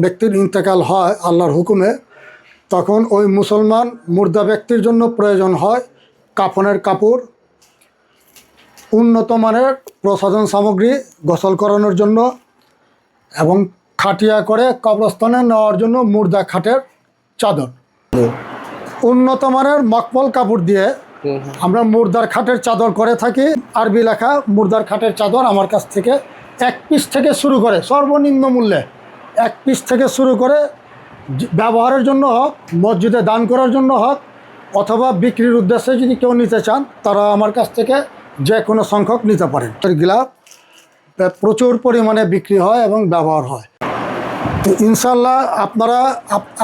ব্যক্তির ইন্তেকাল হয় আল্লাহর হুকুমে, তখন ওই মুসলমান মুর্দা ব্যক্তির জন্য প্রয়োজন হয় কাফনের কাপড়, উন্নত মানের প্রসাধন সামগ্রী গোসল করানোর জন্য, এবং খাটিয়া করে কবরস্থানে নেওয়ার জন্য মুর্দা খাটের চাদর। উন্নত মানের মখমল কাপড় দিয়ে আমরা মুর্দার খাটের চাদর করে থাকি। আরবি লেখা মুর্দার খাটের চাদর আমার কাছ থেকে 1 পিস থেকে শুরু করে সর্বনিম্ন মূল্যে 1 পিস থেকে শুরু করে ব্যবহারের জন্য হোক, মসজিদে দান করার জন্য হোক, অথবা বিক্রির উদ্দেশ্যে যদি কেউ নিতে চান তারা আমার কাছ থেকে যে কোনো সংখ্যক নিতে পারেন। এগুলা প্রচুর পরিমাণে বিক্রি হয় এবং ব্যবহার হয়। তো ইনশাল্লাহ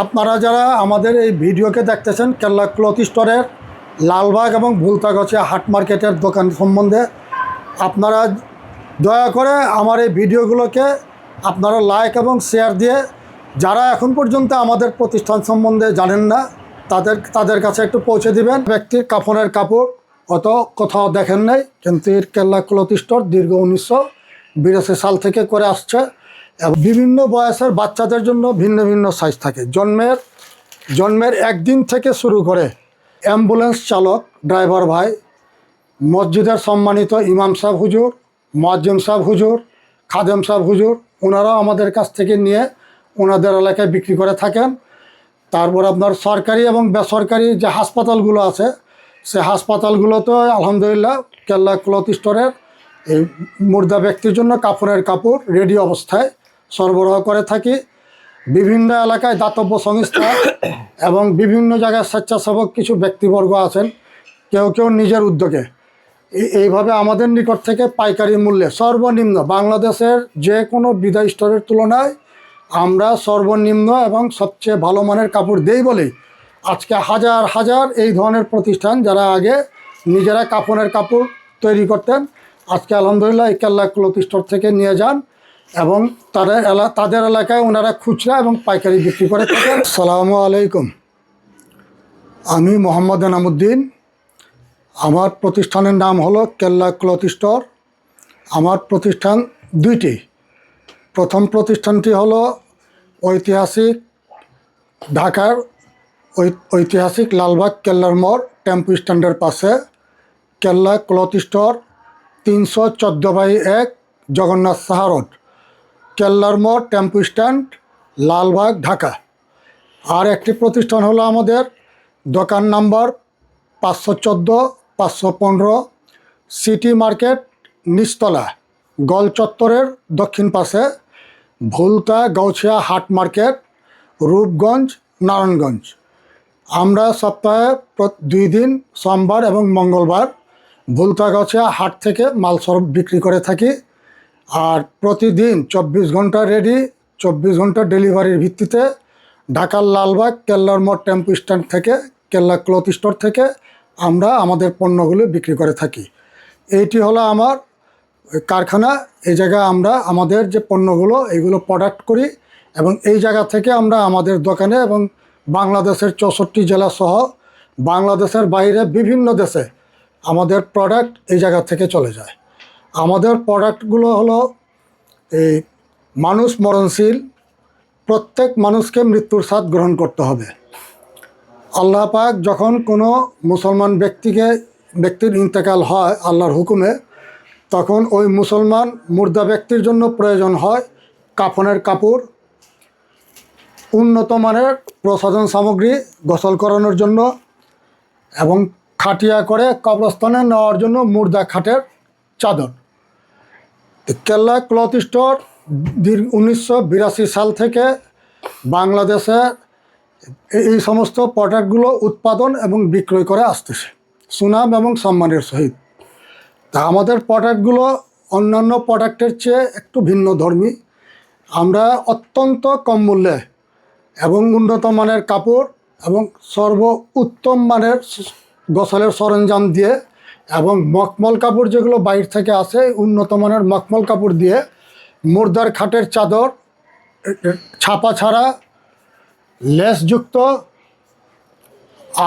আপনারা যারা আমাদের এই ভিডিওকে দেখতেছেন, কেল্লা ক্লথ স্টোরের লালবাগ এবং ভুলতাগছিয়া হাট মার্কেটের দোকান সম্বন্ধে আপনারা দয়া করে আমার এই ভিডিওগুলোকে আপনারা লাইক এবং শেয়ার দিয়ে যারা এখন পর্যন্ত আমাদের প্রতিষ্ঠান সম্বন্ধে জানেন না তাদের কাছে একটু পৌঁছে দিবেন। ব্যক্তির কাফনের কাপড় অত কোথাও দেখেন নাই, কিন্তু এর কেল্লা ক্লথ স্টোর দীর্ঘ 1982 সাল থেকে করে আসছে। এবং বিভিন্ন বয়সের বাচ্চাদের জন্য ভিন্ন ভিন্ন সাইজ থাকে। জন্মের একদিন থেকে শুরু করে অ্যাম্বুলেন্স চালক, ড্রাইভার ভাই, মসজিদের সম্মানিত ইমাম সাহেব হুজুর, মুয়াজ্জিম সাহেব হুজুর, খাদেম সাহেব হুজুর, ওনারাও আমাদের কাছ থেকে নিয়ে ওনাদের এলাকায় বিক্রি করে থাকেন। তারপর আপনার সরকারি এবং বেসরকারি যে হাসপাতালগুলো আছে, সে হাসপাতালগুলোতে আলহামদুলিল্লাহ কেল্লা ক্লথ স্টোরের এই মুর্দা ব্যক্তির জন্য কাপড়ের কাপড় রেডি অবস্থায় সরবরাহ করে থাকি। বিভিন্ন এলাকায় দাতব্য সংস্থা এবং বিভিন্ন জায়গায় স্বেচ্ছাসেবক কিছু ব্যক্তিবর্গ আছেন, কেউ নিজের উদ্যোগে এইভাবে আমাদের নিকট থেকে পাইকারি মূল্যে সর্বনিম্ন বাংলাদেশের যে কোনো বিদায় স্টোরের তুলনায় আমরা সর্বনিম্ন এবং সবচেয়ে ভালো মানের কাপড় দেই বলেই আজকে হাজার হাজার এই ধরনের প্রতিষ্ঠান যারা আগে নিজেরা কাফনের কাপড় তৈরি করতেন, আজকে আলহামদুলিল্লাহ এই কেল্লা ক্লথ স্টোর থেকে নিয়ে যান এবং তাদের এলাকায় ওনারা খুচরা এবং পাইকারি বিক্রি করে থাকেন। আসসালামু আলাইকুম, আমি মোহাম্মদ এনামুদ্দিন। আমার প্রতিষ্ঠানের নাম হলো কেল্লা ক্লথ স্টোর। আমার প্রতিষ্ঠান দুইটি। প্রথম প্রতিষ্ঠানটি হলো ঐতিহাসিক ঢাকার ঐতিহাসিক লালবাগ কেল্লার মোড় টেম্পু স্ট্যান্ডের পাশে Kella cloth store, 314/1 Jagannath Saha road, কেল্লার মোড় টেম্পু স্ট্যান্ড, লালবাগ, ঢাকা। আর একটি প্রতিষ্ঠান হলো আমাদের দোকান নাম্বার 514, 515 সিটি মার্কেট নিচতলা, গোল চত্বরের দক্ষিণ পাশে, ভুলতাগছিয়া হাট মার্কেট, রূপগঞ্জ, নারায়ণগঞ্জ। আমরা সপ্তাহে 2 দিন সোমবার এবং মঙ্গলবার ভুলতাগছিয়া হাট থেকে মাল সরব বিক্রি করে থাকি। আর প্রতিদিন 24 ঘন্টা রেডি, 24 ঘন্টা ডেলিভারির ভিত্তিতে ঢাকার লালবাগ কেল্লার মোড় টেম্পু স্ট্যান্ড থেকে কেল্লা ক্লথ স্টোর থেকে আমরা আমাদের পণ্যগুলো বিক্রি করে থাকি। এইটি হলো আমার কারখানা। এই জায়গায় আমরা আমাদের যে পণ্যগুলো এগুলো প্রোডাক্ট করি এবং এই জায়গা থেকে আমরা আমাদের দোকানে এবং বাংলাদেশের 64 জেলা সহ বাংলাদেশের বাইরে বিভিন্ন দেশে আমাদের প্রোডাক্ট এই জায়গা থেকে চলে যায়। আমাদের প্রোডাক্টগুলো হলো এই মানুষ মরণশীল, প্রত্যেক মানুষকে মৃত্যুর স্বাদ গ্রহণ করতে হবে। আল্লাহ পাক যখন কোনো মুসলমান ব্যক্তির ইন্তেকাল হয় আল্লাহর হুকুমে, তখন ওই মুসলমান মুর্দা ব্যক্তির জন্য প্রয়োজন হয় কাফনের কাপড়, উন্নত মানের প্রসাধন সামগ্রী গোসল করানোর জন্য, এবং খাটিয়া করে কবরস্থানে নেওয়ার জন্য মুর্দা খাটের চাদর। কেল্লা ক্লথ স্টোর 1982 সাল থেকে বাংলাদেশে এই সমস্ত প্রোডাক্টগুলো উৎপাদন এবং বিক্রয় করে আসতেছে সুনাম এবং সম্মানের সহিত। তা আমাদের প্রোডাক্টগুলো অন্যান্য প্রোডাক্টের চেয়ে একটু ভিন্ন ধর্মী। আমরা অত্যন্ত কম মূল্যে এবং উন্নত মানের কাপড় এবং উত্তম মানের গোসলের সরঞ্জাম দিয়ে এবং মখমল কাপড় যেগুলো বাইরে থেকে আসে উন্নত মানের মখমল কাপড় দিয়ে মুর্দার খাটের চাদর, ছাপা ছাড়া, লেসযুক্ত,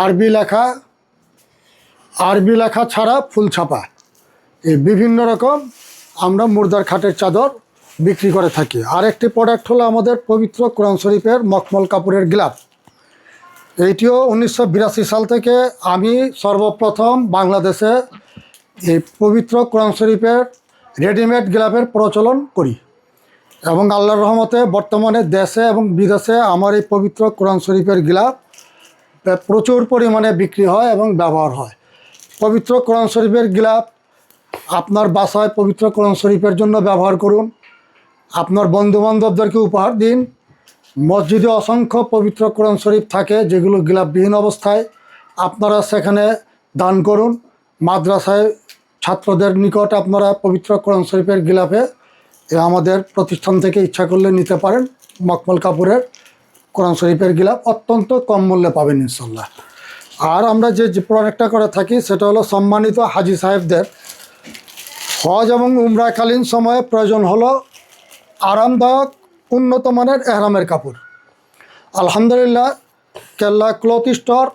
আরবি লেখা ছাড়া ফুল ছাপা, এই বিভিন্ন রকম আমরা মুর্দার খাটের চাদর বিক্রি করে থাকি। আরেকটি প্রোডাক্ট হলো আমাদের পবিত্র কোরআন শরীফের মখমল কাপড়ের গ্লাভ। এইটিও 1982 সাল থেকে আমি সর্বপ্রথম বাংলাদেশে এই পবিত্র কোরআন শরীফের রেডিমেড গ্লাভের প্রচলন করি এবং আল্লাহর রহমতে বর্তমানে দেশে এবং বিদেশে আমার এই পবিত্র কোরআন শরীফের গ্লাভ প্রচুর পরিমাণে বিক্রি হয় এবং ব্যবহার হয়। পবিত্র কোরআন শরীফের গ্লাভ আপনার বাসায় পবিত্র কোরআন শরীফের জন্য ব্যবহার করুন, আপনার বন্ধুবান্ধবদেরকে উপহার দিন। মসজিদে অসংখ্য পবিত্র কোরআন শরীফ থাকে যেগুলো গিলাফবিহীন অবস্থায়, আপনারা সেখানে দান করুন। মাদ্রাসায় ছাত্রদের নিকট আপনারা পবিত্র কোরআন শরীফের গিলাফে আমাদের প্রতিষ্ঠান থেকে ইচ্ছা করলে নিতে পারেন। মখমল কাপড়ের কোরআন শরীফের গিলাফ অত্যন্ত কম মূল্যে পাবেন ইনশাল্লাহ। আর আমরা যে প্রোডাক্টটা করে থাকি সেটা হলো সম্মানিত হাজি সাহেবদের হজ এবং উমরাকালীন সময়ে প্রয়োজন হলো আরামদায়ক উন্নত মানের এহরামের কাপড়। আলহামদুলিল্লাহ কেল্লা ক্লথ স্টোর,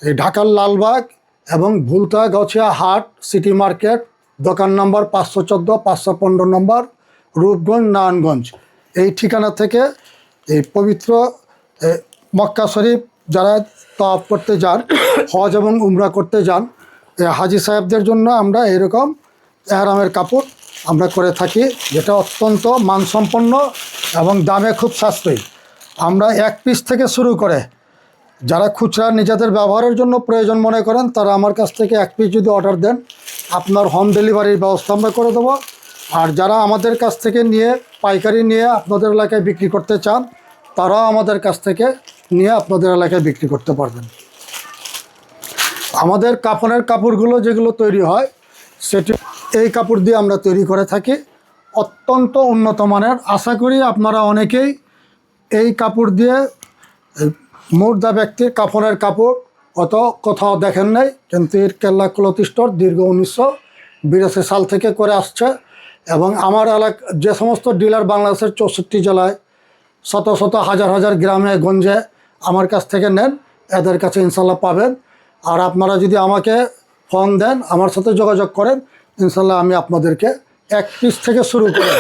এই ঢাকার লালবাগ এবং ভুলতা গাছিয়া হাট সিটি মার্কেট, দোকান নম্বর 514, 515 নম্বর, রূপগঞ্জ, নারায়ণগঞ্জ, এই ঠিকানা থেকে এই পবিত্র মক্কা শরীফ যারা তওয়াফ করতে যান, হজ এবং উমরা করতে যান, হাজি সাহেবদের জন্য আমরা এরকম এহরামের কাপড় আমরা করে থাকি, যেটা অত্যন্ত মানসম্পন্ন এবং দামে খুব সাশ্রয়ী। আমরা 1 পিস থেকে শুরু করে যারা খুচরা নিজেদের ব্যবহারের জন্য প্রয়োজন মনে করেন তারা আমার কাছ থেকে 1 পিস যদি অর্ডার দেন আপনার হোম ডেলিভারির ব্যবস্থা আমরা করে দেবো। আর যারা আমাদের কাছ থেকে নিয়ে পাইকারি নিয়ে আপনাদের এলাকায় বিক্রি করতে চান তারাও আমাদের কাছ থেকে নিয়ে আপনাদের এলাকায় বিক্রি করতে পারবেন। আমাদের কাফনের কাপড়গুলো যেগুলো তৈরি হয় সেটি এই কাপড় দিয়ে আমরা তৈরি করে থাকি, অত্যন্ত উন্নত মানের। আশা করি আপনারা অনেকেই এই কাপড় দিয়ে মুর্দা ব্যক্তির কাফনের কাপড় অত কোথাও দেখেন নাই, কিন্তু এর কেল্লা ক্লথ স্টোর দীর্ঘ 1982 সাল থেকে করে আসছে। এবং আমার এলাকা যে সমস্ত ডিলার বাংলাদেশের 64 জেলায় শত শত হাজার হাজার গ্রামে গঞ্জে আমার কাছ থেকে নেন, এদের কাছে ইনশাল্লাহ পাবেন। আর আপনারা যদি আমাকে ফোন দেন, আমার সাথে যোগাযোগ করেন, ইনশাল্লাহ আমি আপনাদেরকে 1 পিস থেকে শুরু করে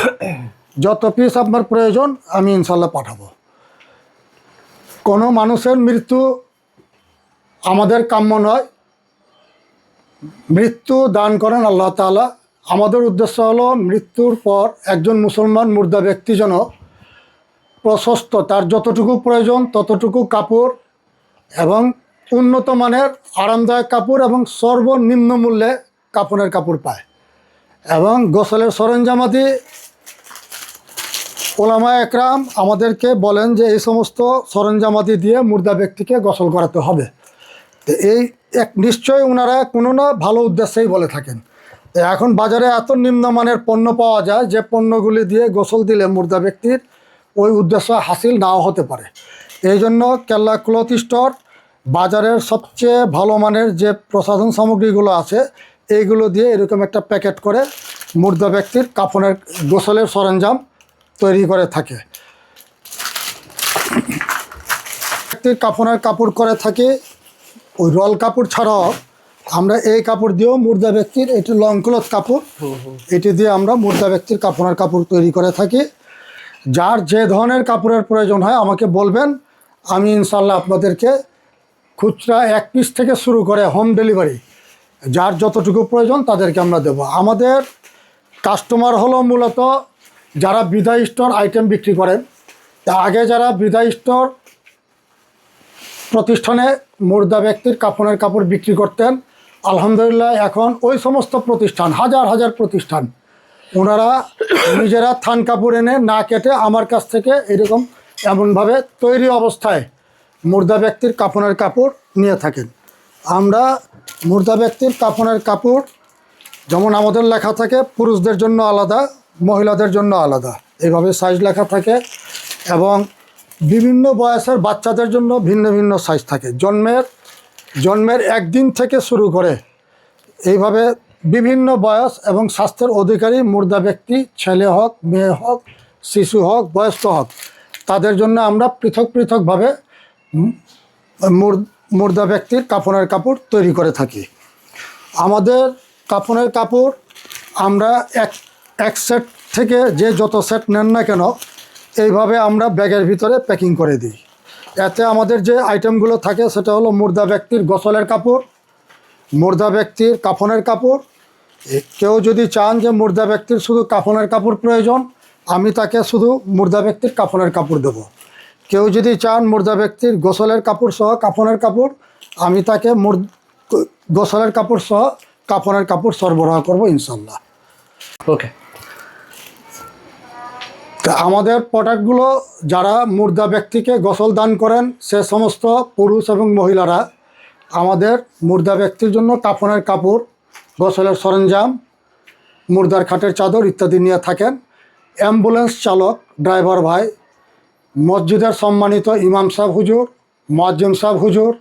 যত পিস আপনার প্রয়োজন আমি ইনশাল্লাহ পাঠাবো। কোনো মানুষের মৃত্যু আমাদের কাম্য নয়, মৃত্যু দান করেন আল্লাহ তাআলা। আমাদের উদ্দেশ্য হলো মৃত্যুর পর একজন মুসলমান মুর্দা ব্যক্তি যেন প্রশস্ত, তার যতটুকু প্রয়োজন ততটুকু কাপড় এবং উন্নত মানের আরামদায়ক কাপড় এবং সর্বনিম্ন মূল্যে কাপড়ের কাপড় পায়। এবং গোসলের সরঞ্জামাদি ওলামা একরাম আমাদেরকে বলেন যে এই সমস্ত সরঞ্জামাদি দিয়ে মুর্দা ব্যক্তিকে গোসল করাতে হবে। তো এই নিশ্চয়ই ওনারা কোনো না ভালো উদ্দেশ্যেই বলে থাকেন। এখন বাজারে এত নিম্নমানের পণ্য পাওয়া যায় যে পণ্যগুলি দিয়ে গোসল দিলে মুর্দা ব্যক্তির ওই উদ্দেশ্য হাসিল নাও হতে পারে। এই জন্য কেল্লা ক্লথ স্টোর বাজারের সবচেয়ে ভালো মানের যে প্রসাধন সামগ্রীগুলো আছে এইগুলো দিয়ে এরকম একটা প্যাকেট করে মুর্দা ব্যক্তির কাফনের গোসলের সরঞ্জাম তৈরি করে থাকে। ব্যক্তির কাফনের কাপড় করে থাকে। ওই রল কাপড় ছাড়াও আমরা এই কাপড় দিয়েও মুর্দা ব্যক্তির, এটি লং ক্লথ কাপড়, এটি দিয়ে আমরা মুর্দা ব্যক্তির কাফনের কাপড় তৈরি করে থাকি। যার যে ধরনের কাপড়ের প্রয়োজন হয় আমাকে বলবেন, আমি ইনশাল্লাহ আপনাদেরকে খুচরা 1 পিস থেকে শুরু করে হোম ডেলিভারি যার যতটুকু প্রয়োজন তাদেরকে আমরা দেব। আমাদের কাস্টমার হলো মূলত যারা বিদায় স্টোর আইটেম বিক্রি করেন। তা আগে যারা বিদায় স্টোর প্রতিষ্ঠানে মুর্দা ব্যক্তির কাফনের কাপড় বিক্রি করতেন, আলহামদুলিল্লাহ এখন ওই সমস্ত প্রতিষ্ঠান, হাজার হাজার প্রতিষ্ঠান, ওনারা নিজেরা থান কাপড় এনে না কেটে আমার কাছ থেকে এরকম এমনভাবে তৈরি অবস্থায় মুর্দা ব্যক্তির কাফনের কাপড় নিয়ে থাকেন। আমরা মুর্দা ব্যক্তির কাফনের কাপড় যেমন আমাদের লেখা থাকে পুরুষদের জন্য আলাদা, মহিলাদের জন্য আলাদা, এইভাবে সাইজ লেখা থাকে। এবং বিভিন্ন বয়সের বাচ্চাদের জন্য ভিন্ন ভিন্ন সাইজ থাকে। জন্মের 1 দিন থেকে শুরু করে এইভাবে বিভিন্ন বয়স এবং স্বাস্থ্যের অধিকারী মুর্দা ব্যক্তি, ছেলে হোক মেয়ে হোক শিশু হোক বয়স্ক হোক, তাদের জন্য আমরা পৃথক পৃথকভাবে মুর্দা ব্যক্তির কাফনের কাপড় তৈরি করে থাকি। আমাদের কাফনের কাপড় আমরা এক সেট থেকে যে যত সেট নেন না কেন এইভাবে আমরা ব্যাগের ভিতরে প্যাকিং করে দিই। এতে আমাদের যে আইটেমগুলো থাকে সেটা হলো মুর্দা ব্যক্তির গোসলের কাপড়, মুর্দা ব্যক্তির কাফনের কাপড়। কেউ যদি চান যে মুর্দা ব্যক্তির শুধু কাফনের কাপড় প্রয়োজন, আমি তাকে শুধু মুর্দা ব্যক্তির কাফনের কাপড় দেব। কেউ যদি চান মুর্দা ব্যক্তির গোসলের কাপড় সহ কাফনের কাপড়, আমি তাকে গোসলের কাপড় সহ কাফনের কাপড় সরবরাহ করব ইনশাল্লাহ। ওকে। আমাদের প্রোডাক্টগুলো যারা মুর্দা ব্যক্তিকে গোসল দান করেন সে সমস্ত পুরুষ এবং মহিলারা আমাদের মুর্দা ব্যক্তির জন্য কাফনের কাপড়, গোসলের সরঞ্জাম, মুর্দার খাটের চাদর ইত্যাদি নিয়ে থাকেন। অ্যাম্বুলেন্স চালক ড্রাইভার ভাই, মসজিদের সম্মানিত ইমাম সাহেব হুজুর, মুয়াজ্জিম সাহেব হুজুর,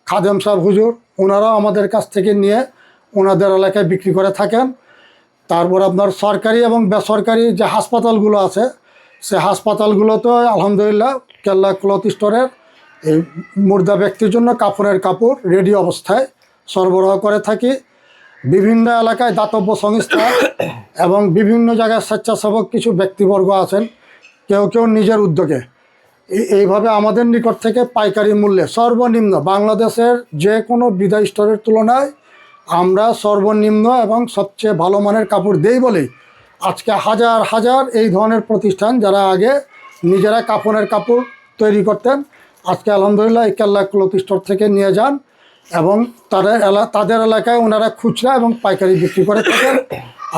খাদেম সাহেব হুজুর, ওনারাও আমাদের কাছ থেকে নিয়ে ওনাদের এলাকায় বিক্রি করে থাকেন। তারপর আপনার সরকারি এবং বেসরকারি যে হাসপাতালগুলো আছে সে হাসপাতালগুলোতে আলহামদুলিল্লাহ কেল্লা ক্লথ স্টোরের এই মুর্দা ব্যক্তির জন্য কাপড়ের কাপড় রেডি অবস্থায় সরবরাহ করে থাকি। বিভিন্ন এলাকায় দাতব্য সংস্থা এবং বিভিন্ন জায়গায় স্বেচ্ছাসেবক কিছু ব্যক্তিবর্গ আছেন, কেউ কেউ নিজের উদ্যোগে এইভাবে আমাদের নিকট থেকে পাইকারি মূল্যে সর্বনিম্ন বাংলাদেশের যে কোনো বিদায় স্টোরের তুলনায় আমরা সর্বনিম্ন এবং সবচেয়ে ভালো মানের কাপড় দেই বলেই আজকে হাজার হাজার এই ধরনের প্রতিষ্ঠান যারা আগে নিজেরা কাপড়ের কাপড় তৈরি করতেন আজকে আলহামদুলিল্লাহ এই কেল্লা ক্লথ স্টোর থেকে নিয়ে যান এবং তাদের এলাকায় ওনারা খুচরা এবং পাইকারি বিক্রি করে থাকেন।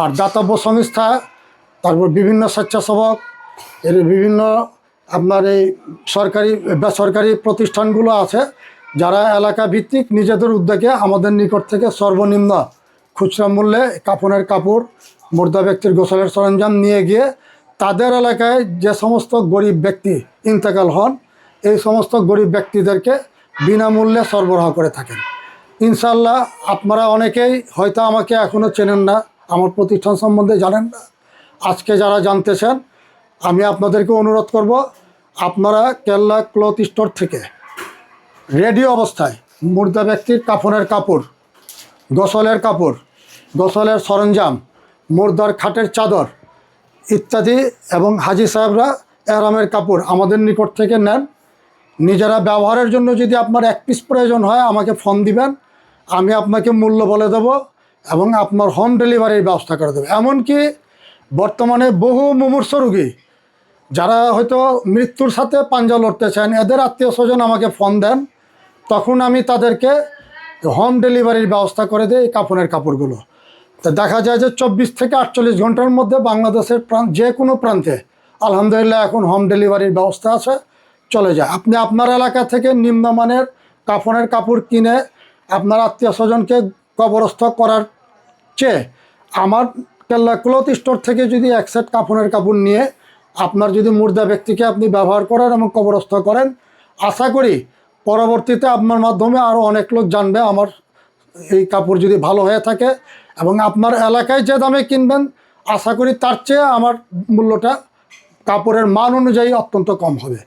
আর দাতব্য সংস্থা, তারপর বিভিন্ন স্বেচ্ছাসেবক, এর বিভিন্ন আপনার এই সরকারি বেসরকারি প্রতিষ্ঠানগুলো আছে যারা এলাকা ভিত্তিক নিজেদের উদ্যোগে আমাদের নিকট থেকে সর্বনিম্ন খুচরা মূল্যে কাফনের কাপড়, মুর্দা ব্যক্তির গোসলের সরঞ্জাম নিয়ে গিয়ে তাদের এলাকায় যে সমস্ত গরিব ব্যক্তি ইন্তেকাল হন এই সমস্ত গরিব ব্যক্তিদেরকে বিনামূল্যে সরবরাহ করে থাকেন। ইনশাল্লাহ আপনারা অনেকেই হয়তো আমাকে এখনও চেনেন না, আমার প্রতিষ্ঠান সম্বন্ধে জানেন না। আজকে যারা জানতেছেন আমি আপনাদেরকে অনুরোধ করব, আপনারা কেল্লা ক্লথ স্টোর থেকে রেডি অবস্থায় মুর্দা ব্যক্তির কাফনের কাপড়, গোসলের কাপড়, গোসলের সরঞ্জাম, মুর্দার খাটের চাদর ইত্যাদি এবং হাজি সাহেবরা এহরামের কাপড় আমাদের নিকট থেকে নেন। নিজেরা ব্যবহারের জন্য যদি আপনার এক পিস প্রয়োজন হয় আমাকে ফোন দিবেন, আমি আপনাকে মূল্য বলে দেব এবং আপনার হোম ডেলিভারির ব্যবস্থা করে দেবো। এমনকি বর্তমানে বহু মুমূর্ষ রোগী যারা হয়তো মৃত্যুর সাথে পাঞ্জা লড়তেছেন এদের আত্মীয় স্বজন আমাকে ফোন দেন, তখন আমি তাদেরকে হোম ডেলিভারির ব্যবস্থা করে দিই এই কাফনের কাপড়গুলো। তো দেখা যায় যে 24 থেকে 48 ঘন্টার মধ্যে বাংলাদেশের যে কোনো প্রান্তে আলহামদুলিল্লাহ এখন হোম ডেলিভারির ব্যবস্থা আছে, চলে যায়। আপনি আপনার এলাকা থেকে নিম্নমানের কাফনের কাপড় কিনে আপনার আত্মীয় স্বজনকে কবরস্থ করার চেয়ে আমার কেল্লা ক্লথ স্টোর থেকে যদি এক সেট কাফনের কাপড় নিয়ে আপনার যদি মুর্দা ব্যক্তিকে আপনি ব্যবহার করেন এবং কবরস্থ করেন, আশা করি পরবর্তীতে আপনার মাধ্যমে আরও অনেক লোক জানবে আমার এই কাপড় যদি ভালো হয়ে থাকে এবং আপনার এলাকায় যে দামে কিনবেন আশা করি তার চেয়ে আমার মূল্যটা কাপড়ের মান অনুযায়ী অত্যন্ত কম হবে।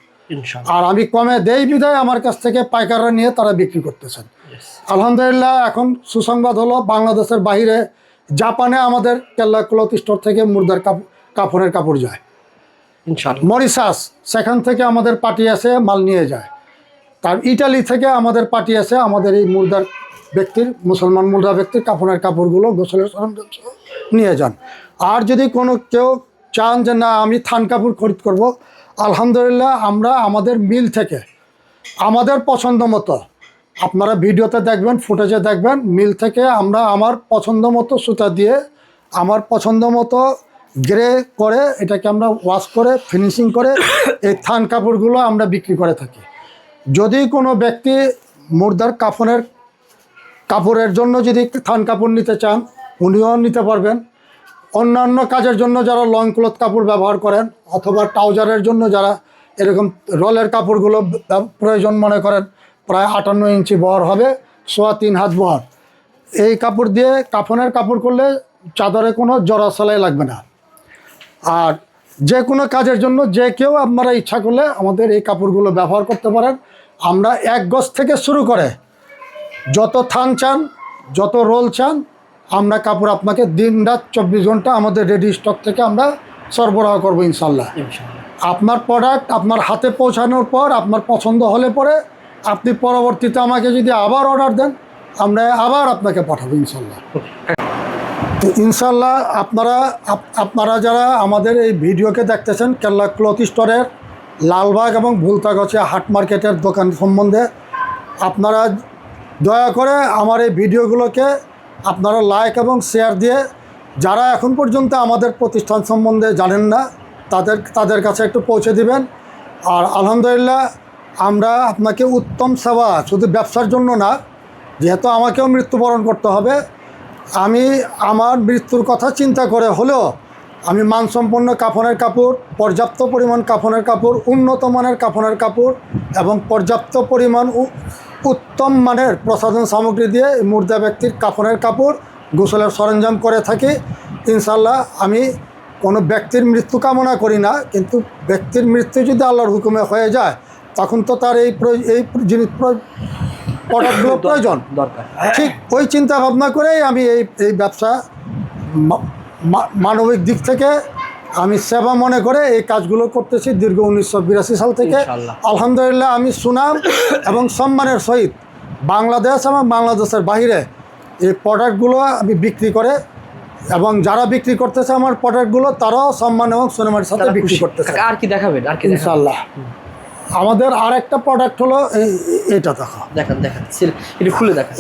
আর আমি কমে দেই বিধায় আমার কাছ থেকে পাইকাররা নিয়ে তারা বিক্রি করতেছেন। আলহামদুলিল্লাহ এখন সুসংবাদ হলো বাংলাদেশের বাইরে জাপানে আমাদের কেল্লা ক্লথ স্টোর থেকে মুর্দার কাপড়ের কাপড় যায়। মরিশাস সেখান থেকে আমাদের পার্টি আসে মাল নিয়ে যায়। তার ইটালি থেকে আমাদের পার্টি আসে আমাদের এই মুর্দার ব্যক্তির মুসলমান মুর্দা ব্যক্তির কাপড়ের কাপড়গুলো গোসলের সরঞ্জাম নিয়ে যান। আর যদি কোনো কেউ চান যে না আমি থান কাপড় খরিদ করব, আলহামদুলিল্লাহ আমরা আমাদের মিল থেকে আমাদের পছন্দ মতো, আপনারা ভিডিওতে দেখবেন ফুটেজে দেখবেন, মিল থেকে আমরা আমার পছন্দ মতো সুতা দিয়ে আমার পছন্দ মতো গ্রে করে এটাকে আমরা ওয়াশ করে ফিনিশিং করে এই থান কাপড়গুলো আমরা বিক্রি করে থাকি। যদি কোনো ব্যক্তি মুর্দার কাপড়ের জন্য যদি থান কাপড় নিতে চান উনিও নিতে পারবেন। অন্যান্য কাজের জন্য যারা লং ক্লথ কাপড় ব্যবহার করেন অথবা ট্রাউজারের জন্য যারা এরকম রলের কাপড়গুলো প্রয়োজন মনে করেন, প্রায় 58 ইঞ্চি বহর হবে, 3.25 হাত বহর, এই কাপড় দিয়ে কাফনের কাপড় করলে চাদরে কোনো জরা সেলাই লাগবে না। আর যে কোনো কাজের জন্য যে কেউ আপনারা ইচ্ছা করলে আমাদের এই কাপড়গুলো ব্যবহার করতে পারেন। আমরা 1 গজ থেকে শুরু করে যত থান চান, যত রোল চান, আমরা কাপড় আপনাকে দিন রাত 24 ঘন্টা আমাদের রেডি স্টক থেকে আমরা সরবরাহ করবো ইনশাল্লাহ। আপনার প্রোডাক্ট আপনার হাতে পৌঁছানোর পর আপনার পছন্দ হলে পরে আপনি পরবর্তীতে আমাকে যদি আবার অর্ডার দেন, আমরা আবার আপনাকে পাঠাবো ইনশাল্লাহ। তো ইনশাল্লাহ আপনারা যারা আমাদের এই ভিডিওকে দেখতেছেন, কেল্লা ক্লথ স্টোরের লালবাগ এবং ভুলতাগছিয়া হাট মার্কেটের দোকান সম্বন্ধে আপনারা দয়া করে আমার এই ভিডিওগুলোকে আপনারা লাইক এবং শেয়ার দিয়ে, যারা এখন পর্যন্ত আমাদের প্রতিষ্ঠান সম্বন্ধে জানেন না তাদের কাছে একটু পৌঁছে দিবেন। আর আলহামদুলিল্লাহ আমরা আপনাকে উত্তম সেবা, শুধু ব্যবসার জন্য না, যেহেতু আমাকেও মৃত্যুবরণ করতে হবে, আমি আমার মৃত্যুর কথা চিন্তা করে হলেও আমি মানসম্পন্ন কাফনের কাপড়, পর্যাপ্ত পরিমাণ কাফনের কাপড়, উন্নত মানের কাফনের কাপড় এবং পর্যাপ্ত পরিমাণ উত্তম মানের প্রসাধন সামগ্রী দিয়ে মুর্দা ব্যক্তির কাফনের কাপড়, গোসলের সরঞ্জাম করে থাকি। ইনশাল্লাহ আমি কোনো ব্যক্তির মৃত্যু কামনা করি না, কিন্তু ব্যক্তির মৃত্যু যদি আল্লাহর হুকুমে হয়ে যায় তখন তো তার এই জিনিস প্রোডাক্টগুলো প্রয়োজন দরকার। ঠিক ওই চিন্তা ভাবনা করেই আমি এই ব্যবসা মানবিক দিক থেকে আমি সেবা মনে করে এই কাজগুলো করতেছি দীর্ঘ 1982 সাল থেকে। আলহামদুলিল্লাহ আমি সুনাম এবং সম্মানের সহিত বাংলাদেশ এবং বাংলাদেশের বাইরে এই প্রোডাক্টগুলো আমি বিক্রি করে, এবং যারা বিক্রি করতেছে আমার প্রোডাক্টগুলো তারাও সম্মান এবং সুনামের সাথে বিক্রি করতেছে। আর কি দেখাবেন? আর কি ইনশাআল্লাহ আমাদের আর একটা প্রোডাক্ট হলো এইটা দেখেন একটু খুলে দেখেন।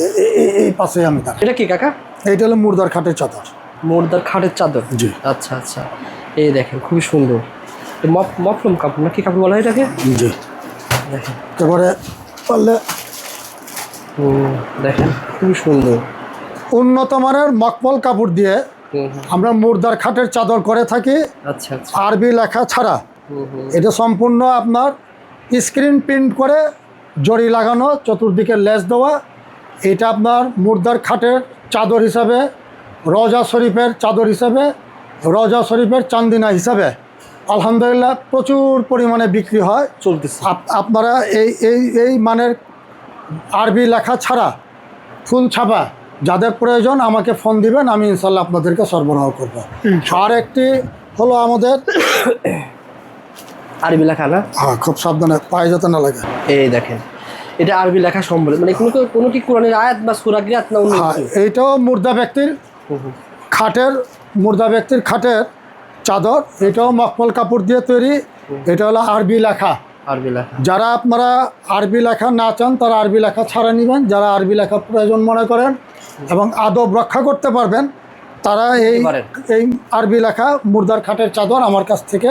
এই পাশে আমি দেখেন, এটা কি কাকা? এইটা হলো মুর্দার খাটের চাদর। মুর্দার খাটের চাদর? জি। আচ্ছা আচ্ছা, এই দেখেন খুবই সুন্দর। মফলম কাপড় না কি কাপড় বলা হয় এটাকে? জি। দেখেন তারপরে পারলে দেখেন খুবই সুন্দর উন্নত মানের মকমল কাপড় দিয়ে আমরা মুর্দার খাটের চাদর করে থাকি। আচ্ছা আচ্ছা। আরবি লেখা ছাড়া এটা সম্পূর্ণ আপনার স্ক্রিন প্রিন্ট করে জড়ি লাগানো, চতুর্দিকে লেস দেওয়া। এটা আপনার মুর্দার খাটের চাদর হিসাবে, রওজা শরীফের চাদর হিসাবে, রওজা শরীফের চান্দিনা হিসাবে আলহামদুলিল্লাহ প্রচুর পরিমাণে বিক্রি হয়, চলতেছে। আপনারা এই মানের আরবি লেখা ছাড়া ফুল ছাপা যাদের প্রয়োজন আমাকে ফোন দিবেন, আমি ইনশাল্লাহ আপনাদেরকে সরবরাহ করব। আর একটি হলো আমাদের আরবি লেখা না? হ্যাঁ, খুব সাবধানে পায়ে যাতে না লাগে। এই দেখেন এটা আরবি লেখা সম্বল, মানে কোনো কি কোরআনের আয়াত বা সূরা গিয়াত না? হ্যাঁ, এইটাও মুর্দা ব্যক্তির খাটের, মুর্দা ব্যক্তির খাটের চাদর। এটাও মখমল কাপড় দিয়ে তৈরি। এটা হলো আরবি লেখা। আরবি লেখা। যারা আপনারা আরবি লেখা না চান তারা আরবি লেখা ছাড়া নেবেন। যারা আরবি লেখা প্রয়োজন মনে করেন এবং আদব রক্ষা করতে পারবেন তারা এই আরবি লেখা মুর্দার খাটের চাদর আমার কাছ থেকে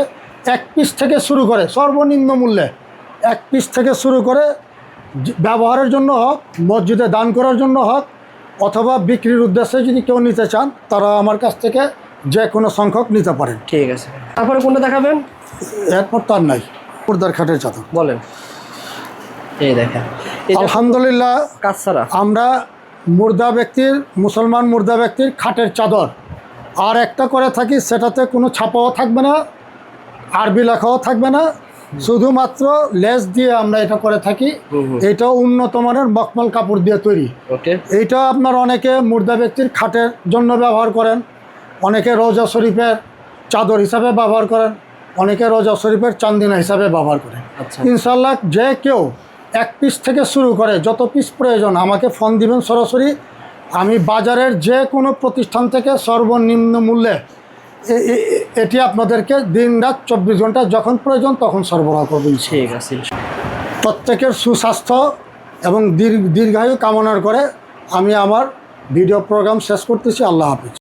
1 পিস থেকে শুরু করে সর্বনিম্ন মূল্যে 1 পিস থেকে শুরু করে ব্যবহারের জন্য হোক, মসজিদে দান করার জন্য হোক, অথবা বিক্রির উদ্দেশ্যে যদি কেউ নিতে চান তারা আমার কাছ থেকে যে কোনো সংখ্যক নিতে পারেন। ঠিক আছে। তারপরে কোনটা দেখাবেন? এরপর তো আর নাই, মুর্দার খাটের চাদর বলেন। এই দেখেন আলহামদুলিল্লাহ কাছাড়া আমরা মুর্দা ব্যক্তির, মুসলমান মুর্দা ব্যক্তির খাটের চাদর আর একটা করে থাকি, সেটাতে কোনো ছাপাও থাকবে না, আরবি লেখাও থাকবে না, শুধুমাত্র লেস দিয়ে আমরা এটা করে থাকি। এটাও উন্নত মানের মখমল কাপড় দিয়ে তৈরি। এইটা আপনার অনেকে মুর্দা ব্যক্তির খাটের জন্য ব্যবহার করেন, অনেকে রওজা শরীফের চাদর হিসাবে ব্যবহার করেন, অনেকে রওজা শরীফের চান্দিনা হিসাবে ব্যবহার করেন। ইনশাল্লাহ যে কেউ 1 পিস থেকে শুরু করে যত পিস প্রয়োজন আমাকে ফোন দিবেন সরাসরি। আমি বাজারের যে কোনো প্রতিষ্ঠান থেকে সর্বনিম্ন মূল্যে এটি আপনাদেরকে দিন-রাত 24 ঘন্টা যখন প্রয়োজন তখন সরবরাহ করবেন। ঠিক আছে। প্রত্যেকের সুস্বাস্থ্য এবং দীর্ঘায়ু কামনার করে আমি আমার ভিডিও প্রোগ্রাম শেষ করতেছি। আল্লাহ হাফিজ।